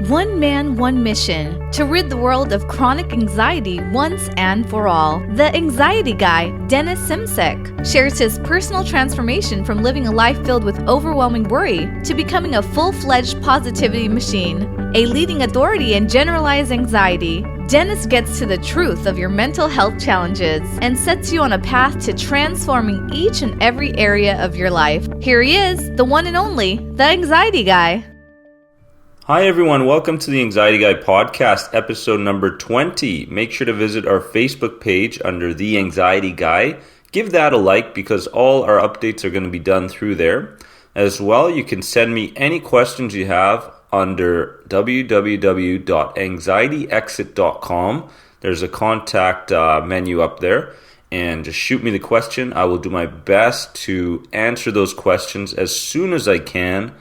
One man, one mission, to rid the world of chronic anxiety once and for all. The Anxiety Guy, Dennis Simsek, shares his personal transformation from living a life filled with overwhelming worry to becoming a full-fledged positivity machine, a leading authority in generalized anxiety. Dennis gets to the truth of your mental health challenges and sets you on a path to transforming each and every area of your life. Here he is, the one and only, the Anxiety Guy. Hi everyone, welcome to the Anxiety Guy podcast, episode number 20. Make sure to visit our Facebook page under The Anxiety Guy. Give that a like because all our updates are going to be done through there. As well, you can send me any questions you have under www.anxietyexit.com. There's a contact menu up there, and just shoot me the question. I will do my best to answer those questions as soon as I can.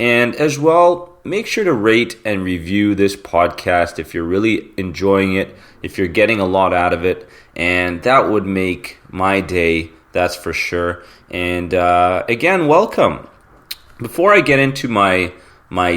And as well, make sure to rate and review this podcast if you're really enjoying it, if you're getting a lot out of it, and that would make my day, that's for sure. And again, welcome. Before I get into my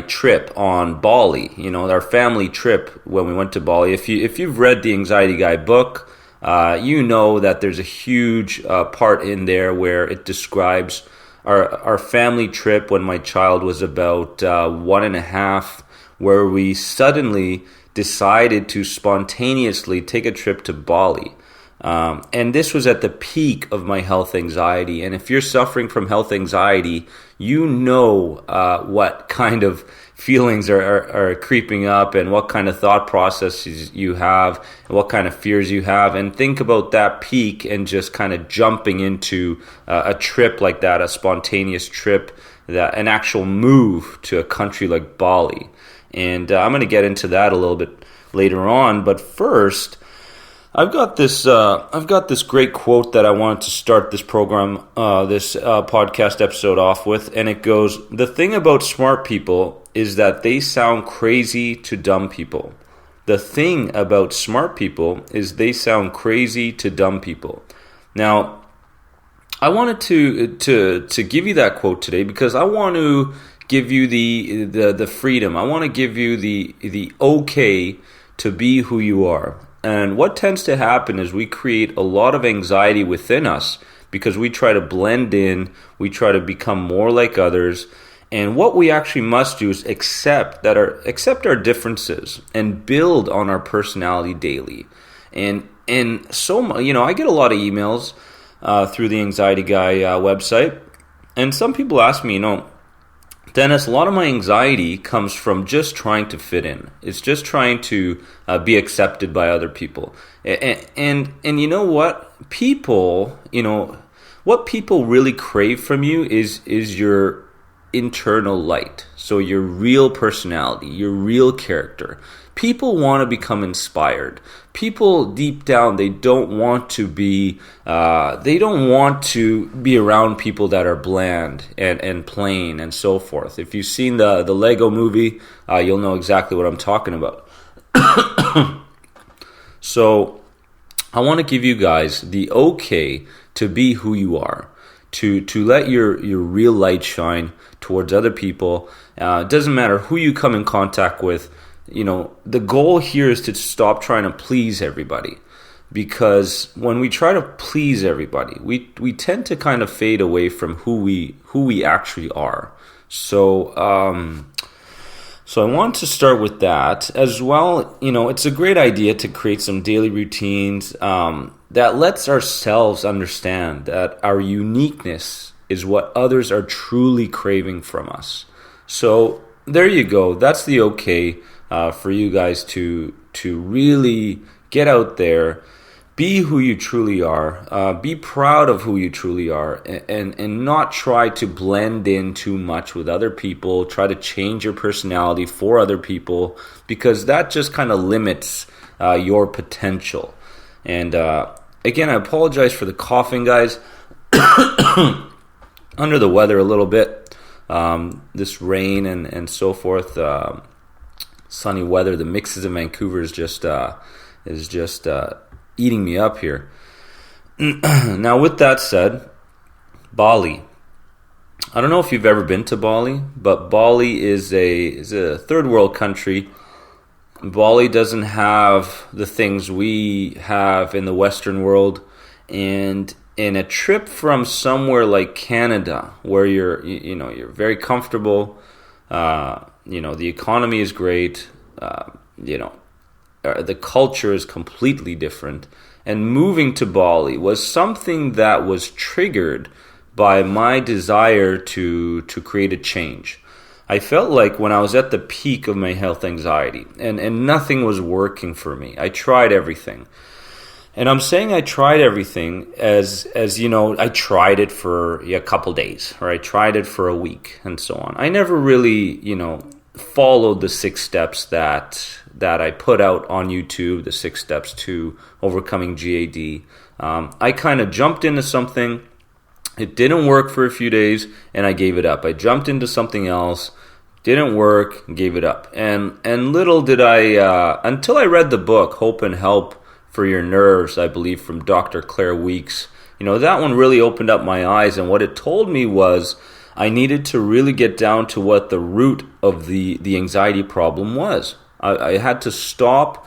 trip on Bali, our family trip when we went to Bali, if you've read the Anxiety Guy book, you know that there's a huge part in there where it describes our family trip when my child was about 1.5, where we suddenly decided to spontaneously take a trip to Bali. And this was at the peak of my health anxiety. And if you're suffering from health anxiety, you know what kind of feelings are creeping up and what kind of thought processes you have and what kind of fears you have. And think about that peak and just kind of jumping into a trip like that, a spontaneous trip, an actual move to a country like Bali. And I'm going to get into that a little bit later on. But first, I've got this great quote that I wanted to start this program, this podcast episode off with, and it goes, "The thing about smart people is that they sound crazy to dumb people. The thing about smart people is they sound crazy to dumb people." Now, I wanted to give you that quote today because I want to give you the freedom. I want to give you the okay to be who you are. And what tends to happen is we create a lot of anxiety within us because we try to blend in, we try to become more like others. And what we actually must do is accept our differences and build on our personality daily. And so, I get a lot of emails through the Anxiety Guy website, and some people ask me, Dennis, a lot of my anxiety comes from just trying to fit in. It's just trying to be accepted by other people. And you know what? People, what people really crave from you is your internal light. So your real personality, your real character. People want to become inspired. People deep down, they don't want to be around people that are bland and plain and so forth. If you've seen the Lego movie, you'll know exactly what I'm talking about. So I want to give you guys the okay to be who you are, to let your real light shine towards other people. It doesn't matter who you come in contact with. The goal here is to stop trying to please everybody, because when we try to please everybody, we tend to kind of fade away from who we actually are. So I want to start with that as well. It's a great idea to create some daily routines that lets ourselves understand that our uniqueness is what others are truly craving from us. So there you go. That's the okay for you guys to really get out there, be who you truly are, be proud of who you truly are, and not try to blend in too much with other people, try to change your personality for other people, because that just kind of limits your potential. And again, I apologize for the coughing, guys. Under the weather a little bit, this rain and so forth, sunny weather, the mixes in Vancouver is just eating me up here. Now, with that said, Bali. I don't know if you've ever been to Bali, but Bali is a third world country. Bali doesn't have the things we have in the Western world, and in a trip from somewhere like Canada, where you're very comfortable, the economy is great, the culture is completely different, and moving to Bali was something that was triggered by my desire to create a change. I felt like when I was at the peak of my health anxiety and nothing was working for me. I tried everything. And I'm saying I tried everything as I tried it for a couple days, or I tried it for a week and so on. I never really, followed the 6 steps that I put out on YouTube, the 6 steps to overcoming GAD. I kind of jumped into something. It didn't work for a few days, and I gave it up. I jumped into something else, didn't work, gave it up. And little did I, until I read the book, Hope and Help for Your Nerves, I believe, from Dr. Claire Weeks. That one really opened up my eyes, and what it told me was I needed to really get down to what the root of the anxiety problem was. I had to stop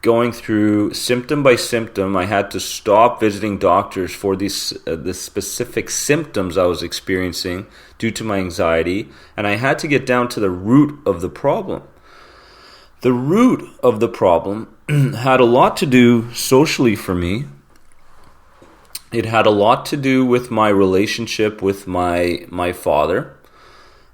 going through symptom by symptom. I had to stop visiting doctors for the specific symptoms I was experiencing due to my anxiety, and I had to get down to the root of the problem. The root of the problem had a lot to do socially for me. It had a lot to do with my relationship with my father.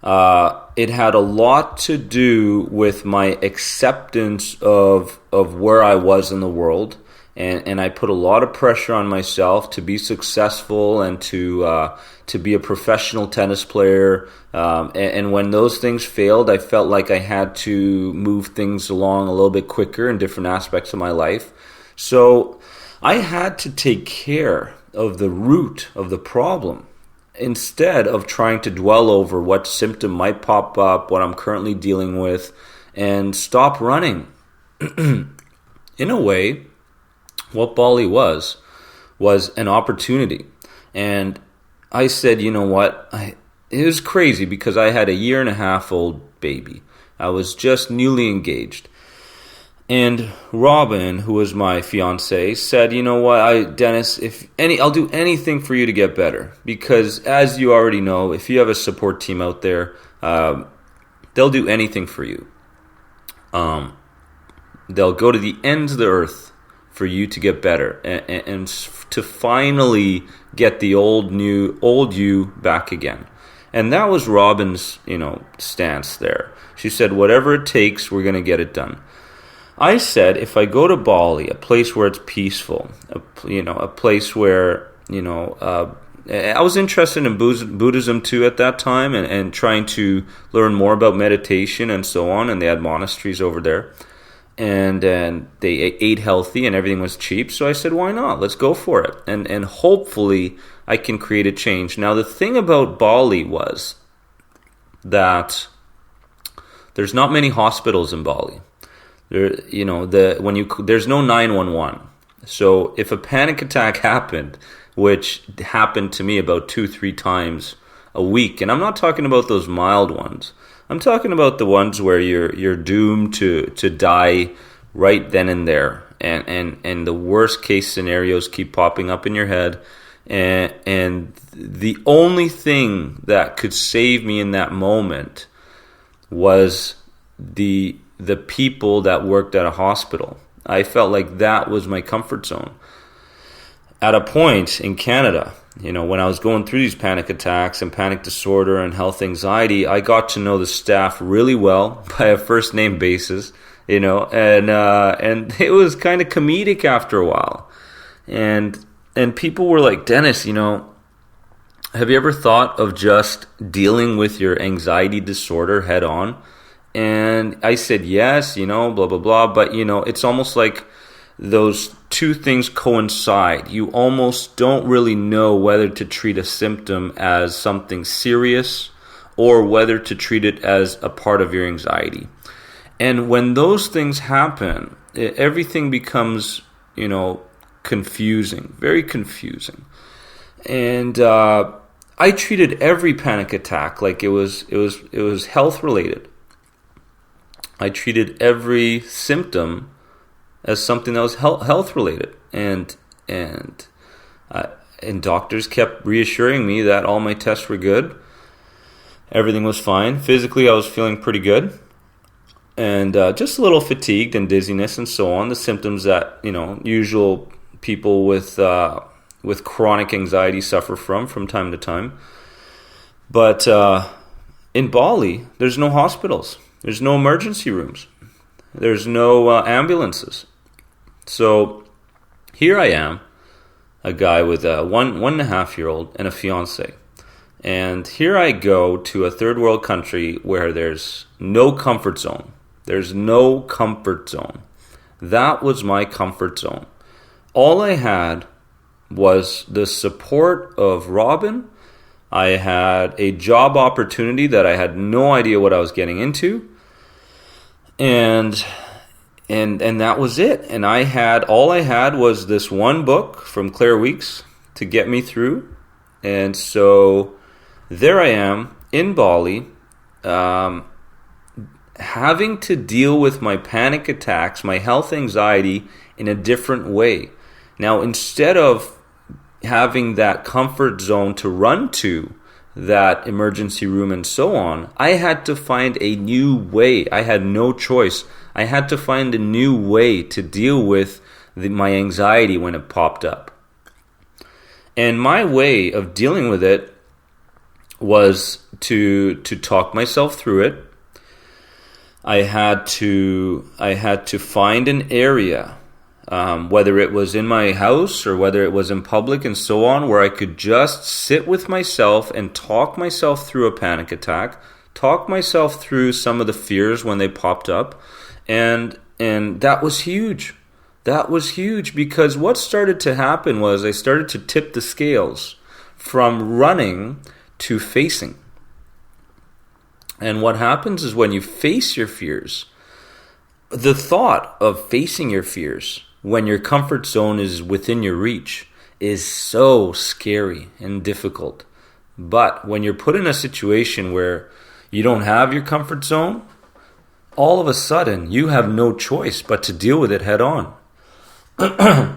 It had a lot to do with my acceptance of where I was in the world, and I put a lot of pressure on myself to be successful and to be a professional tennis player. And when those things failed, I felt like I had to move things along a little bit quicker in different aspects of my life. So I had to take care of the root of the problem, instead of trying to dwell over what symptom might pop up, what I'm currently dealing with, and stop running. In a way, what Bali was an opportunity. And I said, you know what? It was crazy because I had a 1.5-year-old baby. I was just newly engaged. And Robin, who was my fiance, said, you know what, Dennis, I'll do anything for you to get better. Because as you already know, if you have a support team out there, they'll do anything for you. They'll go to the ends of the earth for you to get better and to finally get the old you back again. And that was Robin's, stance there. She said, whatever it takes, we're going to get it done. I said, if I go to Bali, a place where it's peaceful, a place where, I was interested in Buddhism too at that time and trying to learn more about meditation and so on. And they had monasteries over there. And they ate healthy and everything was cheap. So I said, why not? Let's go for it. And hopefully I can create a change. Now, the thing about Bali was that there's not many hospitals in Bali. There's no 911. So if a panic attack happened, which happened to me about 2-3 times a week, and I'm not talking about those mild ones. I'm talking about the ones where you're doomed to die right then and there, and the worst case scenarios keep popping up in your head, and the only thing that could save me in that moment was the people that worked at a hospital. I felt like that was my comfort zone. At a point in Canada, when I was going through these panic attacks and panic disorder and health anxiety, I got to know the staff really well by a first name basis, and it was kind of comedic after a while. And people were like, Dennis, have you ever thought of just dealing with your anxiety disorder head on? And I said, yes, blah, blah, blah. But, it's almost like those two things coincide. You almost don't really know whether to treat a symptom as something serious or whether to treat it as a part of your anxiety. And when those things happen, everything becomes, confusing, very confusing. And I treated every panic attack like it was health related. I treated every symptom as something that was health related, and doctors kept reassuring me that all my tests were good, everything was fine. Physically, I was feeling pretty good, and just a little fatigued and dizziness and so on. The symptoms that usual people with chronic anxiety suffer from time to time. But in Bali, there's no hospitals. There's no emergency rooms. There's no ambulances. So here I am, a guy with a 1.5-year-old and a fiance. And here I go to a third world country where there's no comfort zone. There's no comfort zone. That was my comfort zone. All I had was the support of Robin. I had a job opportunity that I had no idea what I was getting into. And that was it. And all I had was this one book from Claire Weeks to get me through. And so there I am in Bali, having to deal with my panic attacks, my health anxiety in a different way. Now, instead of having that comfort zone to run to, that emergency room and so on, I had to find a new way. I had no choice. I had to find a new way to deal with my anxiety when it popped up. And my way of dealing with it was to talk myself through it. I had to find an area, whether it was in my house or whether it was in public and so on, where I could just sit with myself and talk myself through a panic attack, talk myself through some of the fears when they popped up. And that was huge. That was huge, because what started to happen was I started to tip the scales from running to facing. And what happens is when you face your fears, the thought of facing your fears when your comfort zone is within your reach is so scary and difficult. But when you're put in a situation where you don't have your comfort zone, all of a sudden you have no choice but to deal with it head on. And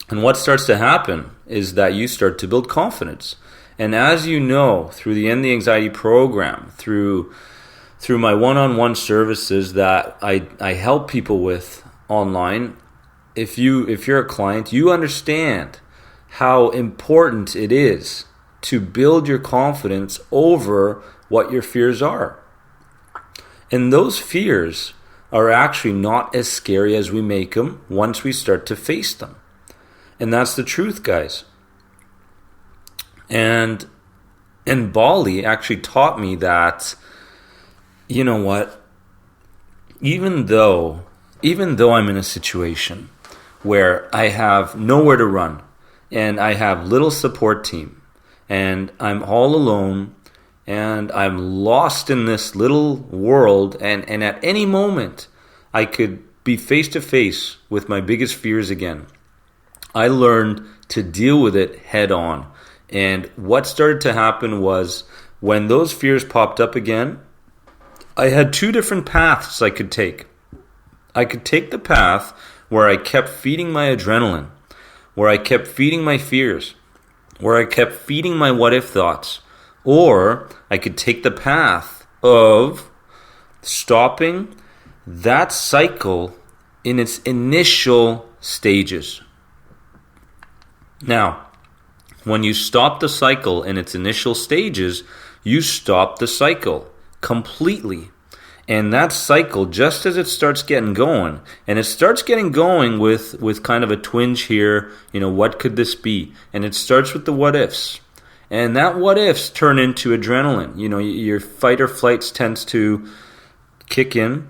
what starts to happen is that you start to build confidence. And as you know, through the End the Anxiety program, through my one-on-one services that I help people with online, if you're a client, you understand how important it is to build your confidence over what your fears are. And those fears are actually not as scary as we make them once we start to face them. And that's the truth, guys. And Bali actually taught me that, you know what, even though I'm in a situation where I have nowhere to run and I have little support team and I'm all alone and I'm lost in this little world, and at any moment I could be face to face with my biggest fears again, I learned to deal with it head on. And what started to happen was when those fears popped up again, I had two different paths I could take. I could take the path where I kept feeding my adrenaline, where I kept feeding my fears, where I kept feeding my what if thoughts. Or I could take the path of stopping that cycle in its initial stages. Now, when you stop the cycle in its initial stages, you stop the cycle completely. And that cycle, just as it starts getting going, and it starts getting going with kind of a twinge here, what could this be? And it starts with the what ifs. And that what ifs turn into adrenaline. Your fight or flight tends to kick in,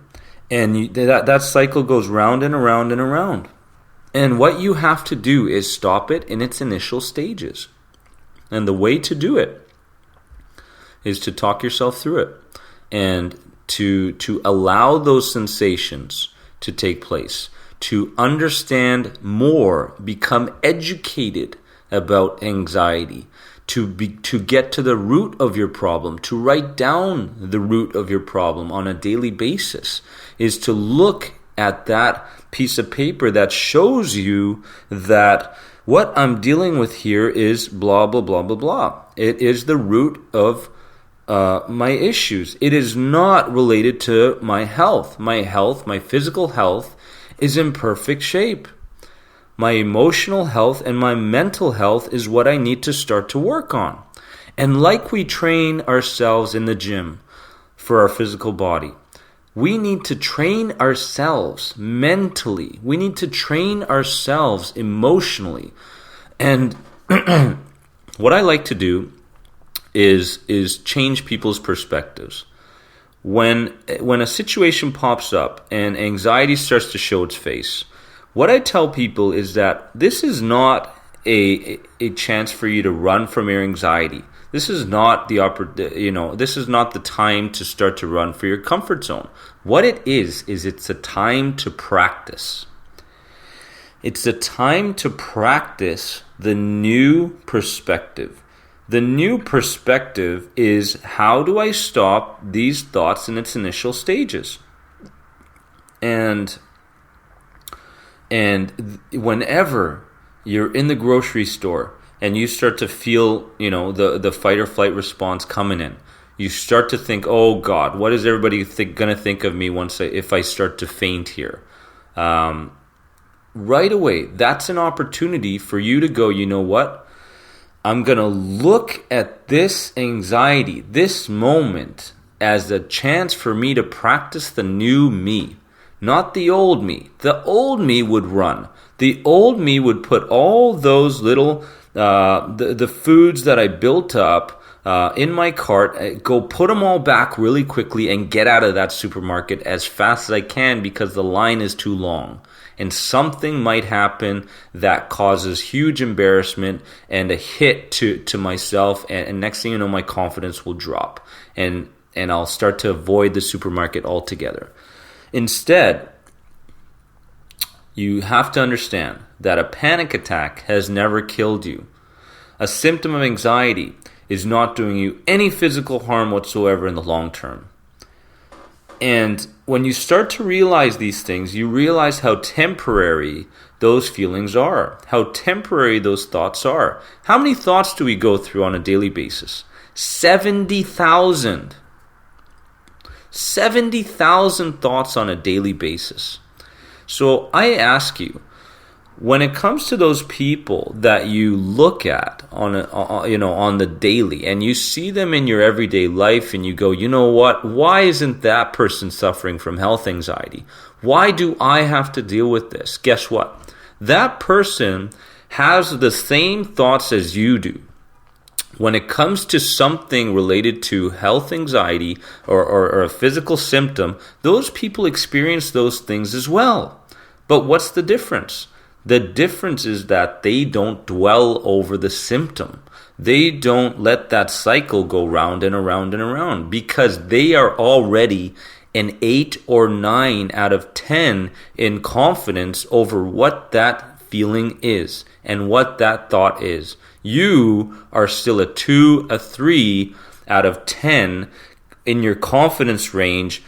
and that cycle goes round and around and around. And what you have to do is stop it in its initial stages. And the way to do it is to talk yourself through it and to allow those sensations to take place, to understand more, become educated about anxiety, to get to the root of your problem, to write down the root of your problem on a daily basis, is to look at that piece of paper that shows you that what I'm dealing with here is blah, blah, blah, blah, blah. It is the root of my issues. It is not related to my health. My physical health is in perfect shape. My emotional health and my mental health is what I need to start to work on. And like we train ourselves in the gym for our physical body, we need to train ourselves mentally. We need to train ourselves emotionally. And what I like to do is change people's perspectives. When a situation pops up and anxiety starts to show its face, what I tell people is that this is not a chance for you to run from your anxiety. This is not this is not the time to start to run for your comfort zone. What it is it's a time to practice. It's a time to practice the new perspective. The new perspective is, how do I stop these thoughts in its initial stages? And whenever you're in the grocery store and you start to feel, the fight or flight response coming in, you start to think, oh God, what is everybody going to think of me if I start to faint here? Right away, that's an opportunity for you to go, you know what? I'm going to look at this anxiety, this moment, as a chance for me to practice the new me, not the old me. The old me would run. The old me would put all those little, the foods that I built up in my cart, go put them all back really quickly and get out of that supermarket as fast as I can because the line is too long. And something might happen that causes huge embarrassment and a hit to myself. And next thing you know, my confidence will drop. And I'll start to avoid the supermarket altogether. Instead, you have to understand that a panic attack has never killed you. A symptom of anxiety is not doing you any physical harm whatsoever in the long term. And when you start to realize these things, you realize how temporary those feelings are, how temporary those thoughts are. How many thoughts do we go through on a daily basis? 70,000. 70,000 thoughts on a daily basis. So I ask you, when it comes to those people that you look at on the daily, and you see them in your everyday life, and you go, you know what? Why isn't that person suffering from health anxiety? Why do I have to deal with this? Guess what? That person has the same thoughts as you do. When it comes to something related to health anxiety or a physical symptom, those people experience those things as well. But what's the difference? The difference is that they don't dwell over the symptom. They don't let that cycle go round and around and around because they are already an 8 or 9 out of 10 in confidence over what that feeling is and what that thought is. You are still a 2, a 3 out of 10 in your confidence range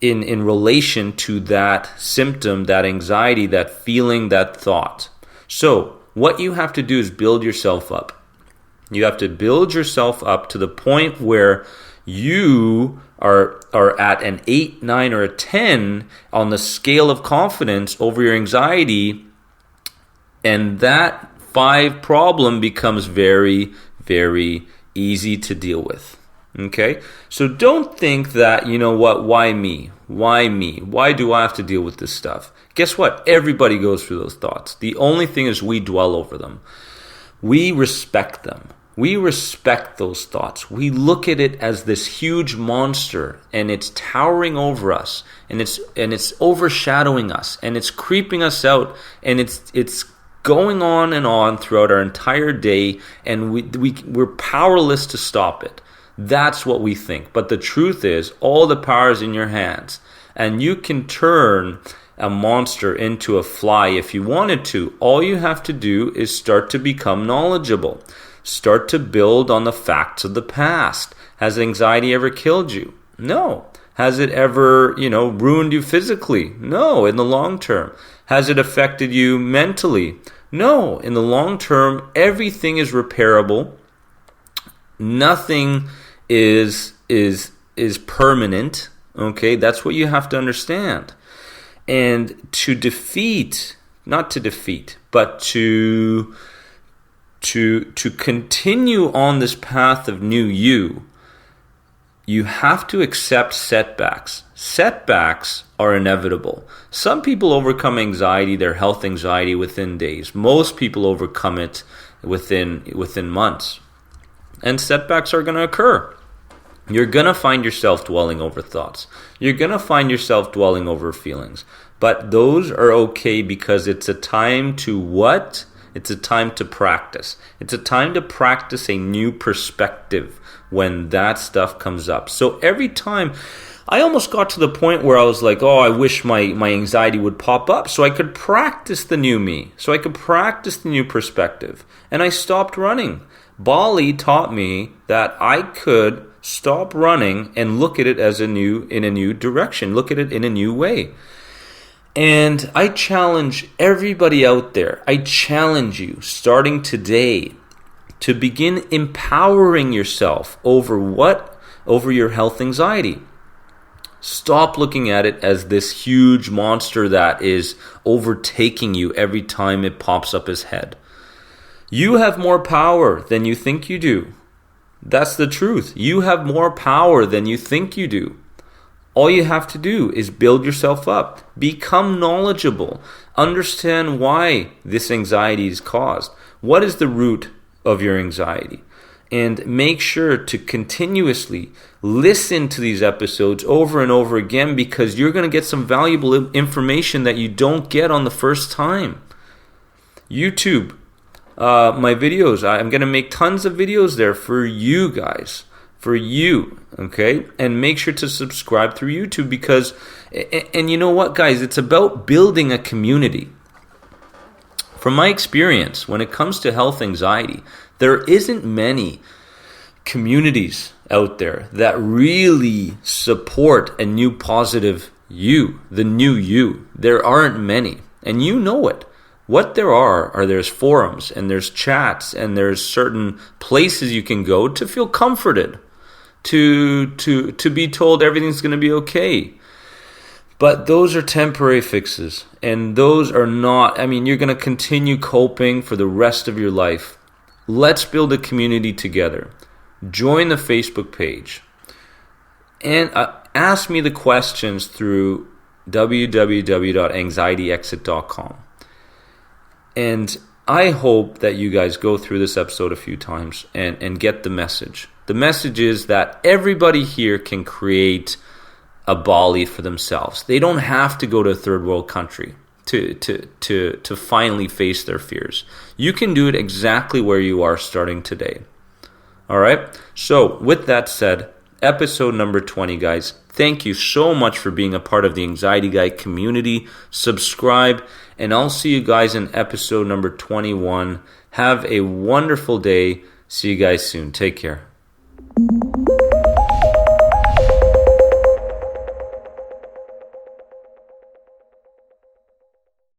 in relation to that symptom, that anxiety, that feeling, that thought. So what you have to do is build yourself up. You have to build yourself up to the point where you are at an 8, 9, or a 10 on the scale of confidence over your anxiety, and that 5 problem becomes very, very easy to deal with. Okay? So don't think that, you know what, why me? Why me? Why do I have to deal with this stuff? Guess what? Everybody goes through those thoughts. The only thing is we dwell over them. We respect them. We respect those thoughts. We look at it as this huge monster, and it's towering over us, and it's overshadowing us, and it's creeping us out, and it's going on and on throughout our entire day, and we're powerless to stop it. That's what we think. But the truth is, all the power is in your hands, and you can turn a monster into a fly if you wanted to. All you have to do is start to become knowledgeable. Start to build on the facts of the past. Has anxiety ever killed you? No. Has it ever, ruined you physically? No, in the long term. Has it affected you mentally? No, in the long term, everything is repairable. Nothing is permanent. Okay, that's what you have to understand. And not to defeat, but to continue on this path of new you have to accept setbacks. Setbacks are inevitable. Some people overcome anxiety, their health anxiety, within days. Most people overcome it within months. And setbacks are going to occur. You're going to find yourself dwelling over thoughts. You're going to find yourself dwelling over feelings. But those are okay because it's a time to what? It's a time to practice. It's a time to practice a new perspective when that stuff comes up. So every time, I almost got to the point where I was like, I wish my anxiety would pop up so I could practice the new me, so I could practice the new perspective. And I stopped running. Bali taught me that I could stop running and look at it in a new direction, look at it in a new way. And I challenge everybody out there, I challenge you, starting today, to begin empowering yourself over your health anxiety. Stop looking at it as this huge monster that is overtaking you every time it pops up its head. You have more power than you think you do. That's the truth. You have more power than you think you do. All you have to do is build yourself up, become knowledgeable, understand why this anxiety is caused. What is the root of your anxiety? And make sure to continuously listen to these episodes over and over again, because you're going to get some valuable information that you don't get on the first time. YouTube, my videos, I'm going to make tons of videos there for you guys. For you, okay? And make sure to subscribe through YouTube because, and you know what, guys? It's about building a community. From my experience, when it comes to health anxiety, there isn't many communities out there that really support a new positive you, the new you. There aren't many, and you know it. What there are there's forums, and there's chats, and there's certain places you can go to feel comforted. To be told everything's going to be okay. But those are temporary fixes. And those are not, you're going to continue coping for the rest of your life. Let's build a community together. Join the Facebook page. And ask me the questions through www.anxietyexit.com. And I hope that you guys go through this episode a few times and get the message. The message is that everybody here can create a Bali for themselves. They don't have to go to a third world country to finally face their fears. You can do it exactly where you are starting today. All right? So with that said, episode number 20, guys. Thank you so much for being a part of the Anxiety Guy community. Subscribe, and I'll see you guys in episode number 21. Have a wonderful day. See you guys soon. Take care.